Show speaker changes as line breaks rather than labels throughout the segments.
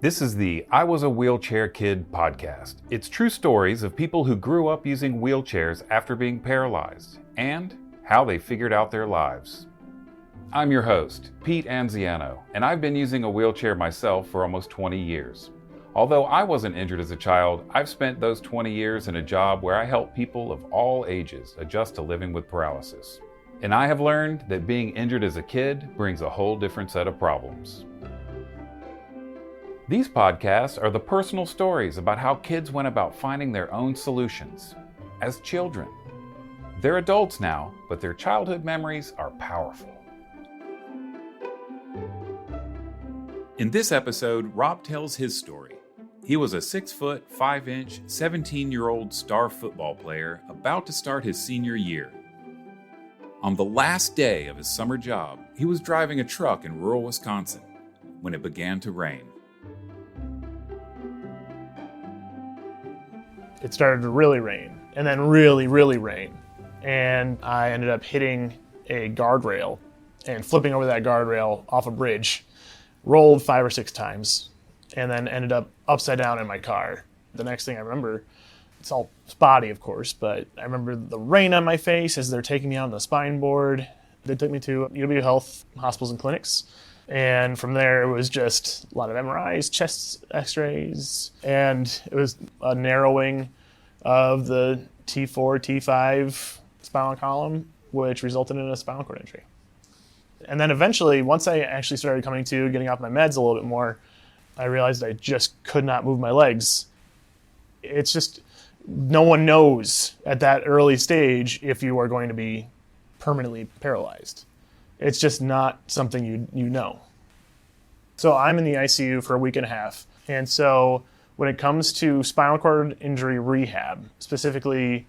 This is the I Was a Wheelchair Kid podcast. It's true stories of people who grew up using wheelchairs after being paralyzed and how they figured out their lives. I'm your host, Pete Anziano, and I've been using a wheelchair myself for almost 20 years. Although I wasn't injured as a child, I've spent those 20 years in a job where I help people of all ages adjust to living with paralysis. And I have learned that being injured as a kid brings a whole different set of problems. These podcasts are the personal stories about how kids went about finding their own solutions as children. They're adults now, but their childhood memories are powerful. In this episode, Rob tells his story. He was a 6', 5" 17-year-old star football player about to start his senior year. On the last day of his summer job, he was driving a truck in rural Wisconsin when it began to rain.
It started to really rain, and then really rain. And I ended up hitting a guardrail and flipping over that guardrail off a bridge, rolled 5 or 6 times, and then ended up upside down in my car. The next thing I remember, it's all spotty, of course, but I remember the rain on my face as they're taking me out on the spine board. They took me to UW Health hospitals and clinics. And from there, it was just a lot of MRIs, chest x-rays, and it was a narrowing of the T4, T5 spinal column, which resulted in a spinal cord injury. And then eventually, once I actually started coming to getting off my meds a little bit more, I realized I just could not move my legs. It's just, no one knows at that early stage if you are going to be permanently paralyzed. It's just not something you know. So I'm in the ICU for a week and a half. And so when it comes to spinal cord injury rehab, specifically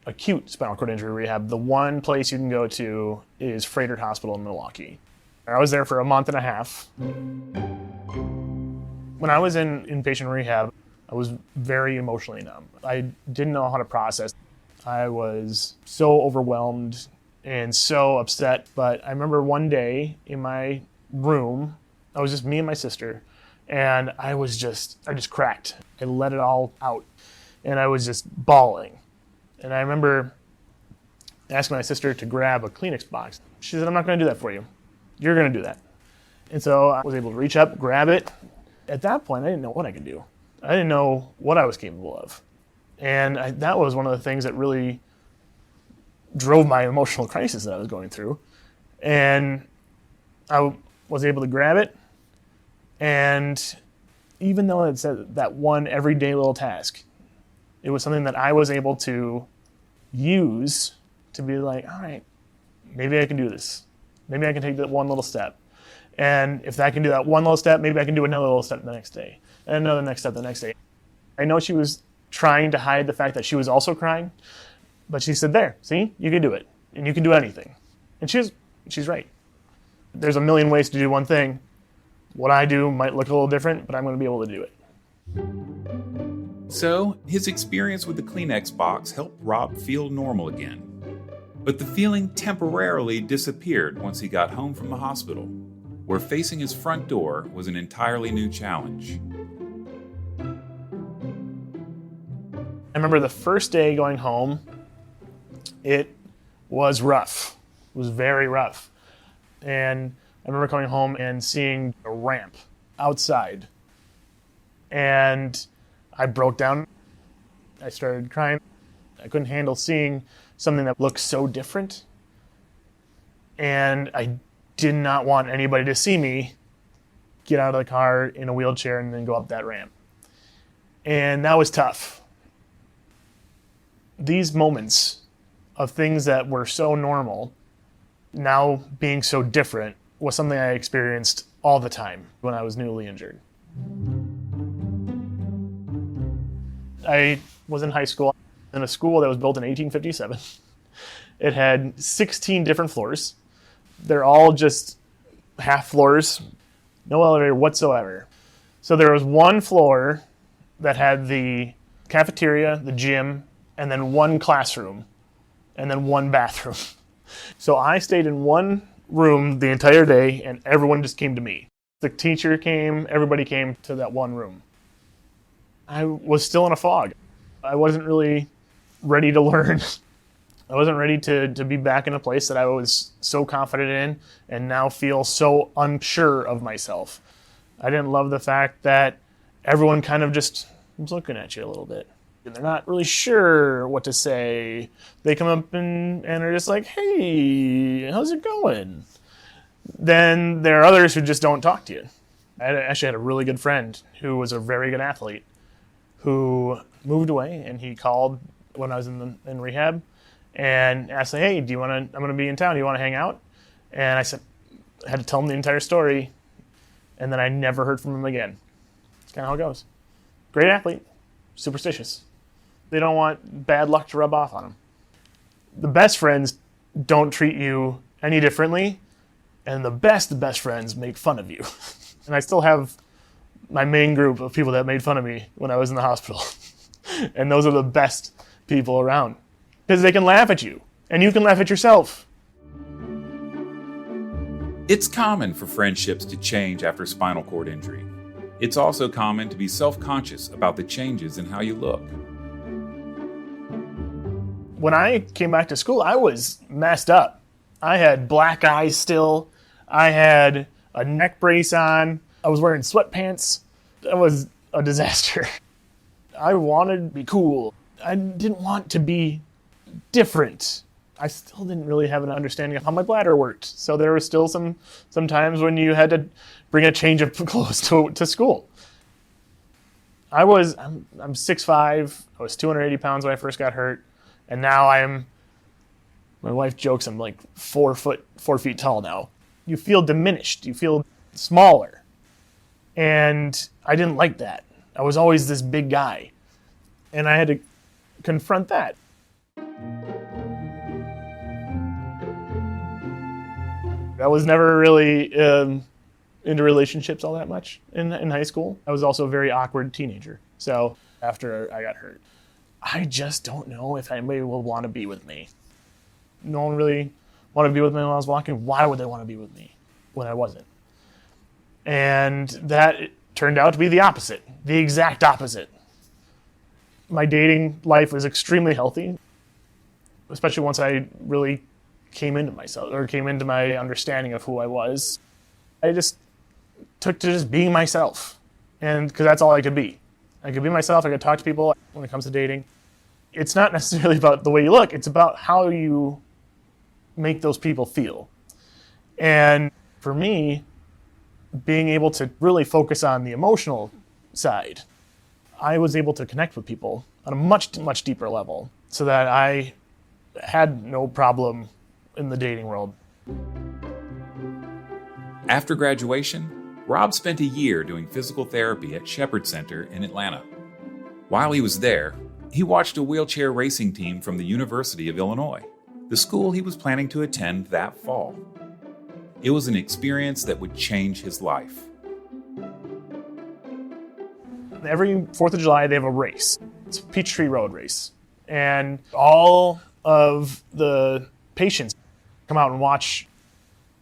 acute spinal cord injury rehab, the one place you can go to is Froedtert Hospital in Milwaukee. I was there for a month and a half. When I was in inpatient rehab, I was very emotionally numb. I didn't know how to process. I was so overwhelmed and so upset, but I remember one day in my room, I was just me and my sister, and I just cracked. I let it all out, and I was just bawling. And I remember asking my sister to grab a Kleenex box. She said, "I'm not going to do that for you. You're going to do that." And so I was able to reach up, grab it. At that point, I didn't know what I could do. I didn't know what I was capable of. And that was one of the things that really drove my emotional crisis that I was going through. And I was able to grab it. And even though it said that one everyday little task, it was something that I was able to use to be like, all right, maybe I can do this. Maybe I can take that one little step. And if I can do that one little step, maybe I can do another little step the next day. And another next step the next day. I know she was trying to hide the fact that she was also crying, but she said, "There, see, you can do it, and you can do anything." And she's right. There's a million ways to do one thing. What I do might look a little different, but I'm going to be able to do it.
So, his experience with the Kleenex box helped Rob feel normal again. But the feeling temporarily disappeared once he got home from the hospital, where facing his front door was an entirely new challenge.
I remember the first day going home, it was rough. It was very rough. And I remember coming home and seeing a ramp outside. And I broke down. I started crying. I couldn't handle seeing something that looked so different. And I did not want anybody to see me get out of the car in a wheelchair and then go up that ramp. And that was tough. These moments of things that were so normal now being so different was something I experienced all the time when I was newly injured. I was in high school in a school that was built in 1857. It had 16 different floors. They're all just half floors, no elevator whatsoever. So there was one floor that had the cafeteria, the gym, and then one classroom, and then one bathroom. So I stayed in one room the entire day, and everyone just came to me. The teacher came, everybody came to that one room. I was still in a fog. I wasn't really ready to learn. I wasn't ready to be back in a place that I was so confident in and now feel so unsure of myself. I didn't love the fact that everyone kind of just was looking at you a little bit. And they're not really sure what to say. They come up and are just like, hey, how's it going? Then there are others who just don't talk to you. I actually had a really good friend who was a very good athlete who moved away, and he called when I was in rehab and asked me, hey, I'm going to be in town. Do you want to hang out? And I said, I had to tell him the entire story, and then I never heard from him again. That's kind of how it goes. Great athlete, superstitious. They don't want bad luck to rub off on them. The best friends don't treat you any differently, and the best friends make fun of you. And I still have my main group of people that made fun of me when I was in the hospital. And those are the best people around. Because they can laugh at you, and you can laugh at yourself.
It's common for friendships to change after spinal cord injury. It's also common to be self-conscious about the changes in how you look.
When I came back to school, I was messed up. I had black eyes still. I had a neck brace on. I was wearing sweatpants. That was a disaster. I wanted to be cool. I didn't want to be different. I still didn't really have an understanding of how my bladder worked. So there were still some times when you had to bring a change of clothes to school. I'm 6'5". I was 280 pounds when I first got hurt. And now my wife jokes I'm like 4 feet tall now. You feel diminished. You feel smaller. And I didn't like that. I was always this big guy. And I had to confront that. I was never really into relationships all that much in high school. I was also a very awkward teenager. So after I got hurt, I just don't know if anybody will want to be with me. No one really wanted to be with me when I was walking. Why would they want to be with me when I wasn't? And that turned out to be the opposite, the exact opposite. My dating life was extremely healthy, especially once I really came into myself or came into my understanding of who I was. I just took to just being myself, and because that's all I could be. I could be myself. I could talk to people when it comes to dating. It's not necessarily about the way you look. It's about how you make those people feel. And for me, being able to really focus on the emotional side, I was able to connect with people on a much, much deeper level so that I had no problem in the dating world.
After graduation, Rob spent a year doing physical therapy at Shepherd Center in Atlanta. While he was there, he watched a wheelchair racing team from the University of Illinois, the school he was planning to attend that fall. It was an experience that would change his life.
Every 4th of July, they have a race. It's a Peachtree Road race. And all of the patients come out and watch.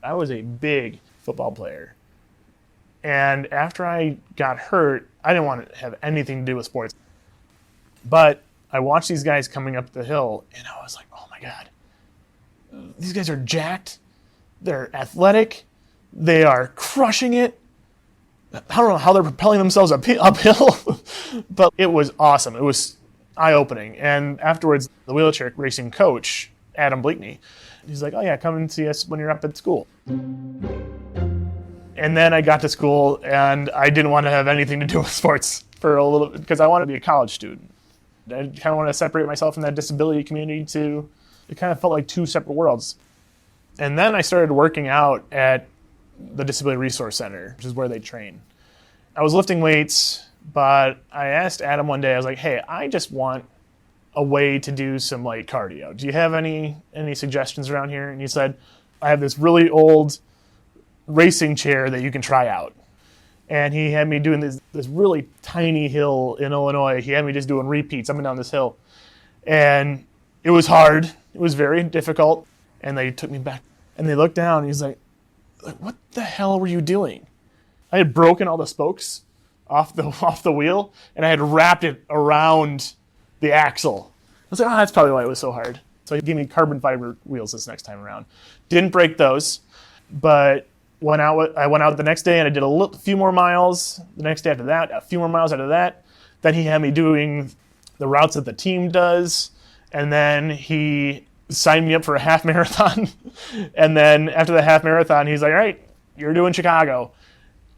I was a big football player. And after I got hurt, I didn't want to have anything to do with sports. But I watched these guys coming up the hill, and I was like, oh my God. These guys are jacked. They're athletic. They are crushing it. I don't know how they're propelling themselves uphill, but it was awesome. It was eye-opening. And afterwards, the wheelchair racing coach, Adam Bleakney, he's like, oh yeah, come and see us when you're up at school. And then I got to school, and I didn't want to have anything to do with sports for a little bit because I wanted to be a college student. I kind of wanted to separate myself from that disability community too. It kind of felt like two separate worlds. And then I started working out at the Disability Resource Center, which is where they train. I was lifting weights, but I asked Adam one day, I was like, hey, I just want a way to do some light cardio. Do you have any suggestions around here? And he said, I have this really old racing chair that you can try out. And he had me doing this really tiny hill in Illinois. He had me just doing repeats up and down this hill. And it was hard. It was very difficult. And they took me back. And they looked down, and he's like, what the hell were you doing? I had broken all the spokes off the wheel, and I had wrapped it around the axle. I was like, that's probably why it was so hard. So he gave me carbon fiber wheels this next time around. Didn't break those, but I went out the next day and I did a few more miles. The next day after that, a few more miles after that. Then he had me doing the routes that the team does, and then he signed me up for a half marathon. And then after the half marathon, he's like, all right, you're doing Chicago.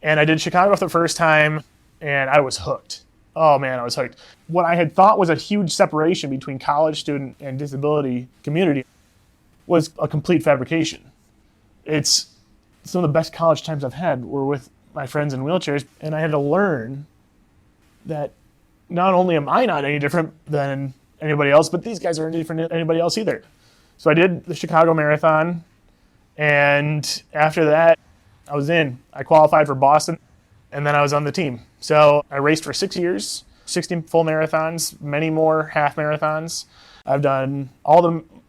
And I did Chicago for the first time, and I was hooked. Oh man, I was hooked. What I had thought was a huge separation between college student and disability community was a complete fabrication. It's some of the best college times I've had were with my friends in wheelchairs, and I had to learn that not only am I not any different than anybody else, but these guys aren't any different than anybody else either. So I did the Chicago Marathon, and after that, I was in. I qualified for Boston, and then I was on the team. So I raced for 6 years, 60 full marathons, many more half marathons. I've done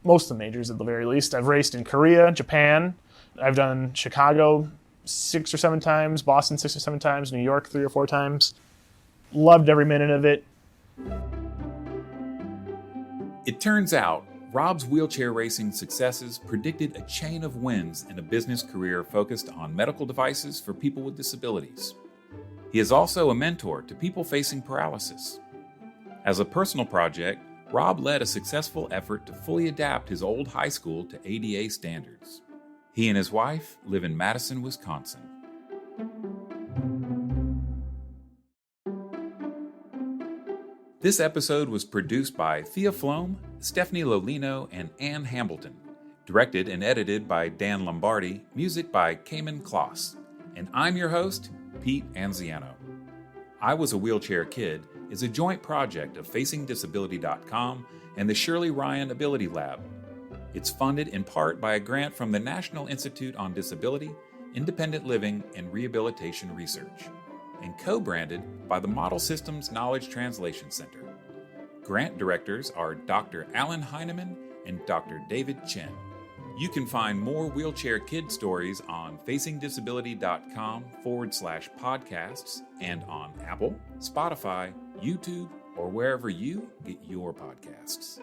most of the majors at the very least. I've raced in Korea, Japan. I've done Chicago 6 or 7 times, Boston 6 or 7 times, New York 3 or 4 times. Loved every minute of it.
It turns out Rob's wheelchair racing successes predicted a chain of wins in a business career focused on medical devices for people with disabilities. He is also a mentor to people facing paralysis. As a personal project, Rob led a successful effort to fully adapt his old high school to ADA standards. He and his wife live in Madison, Wisconsin. This episode was produced by Thea Flom, Stephanie Lolino, and Ann Hambleton. Directed and edited by Dan Lombardi, music by Cayman Kloss. And I'm your host, Pete Anziano. I Was a Wheelchair Kid is a joint project of FacingDisability.com and the Shirley Ryan Ability Lab. It's funded in part by a grant from the National Institute on Disability, Independent Living, and Rehabilitation Research, and co-branded by the Model Systems Knowledge Translation Center. Grant directors are Dr. Alan Heineman and Dr. David Chen. You can find more Wheelchair Kid stories on facingdisability.com/podcasts and on Apple, Spotify, YouTube, or wherever you get your podcasts.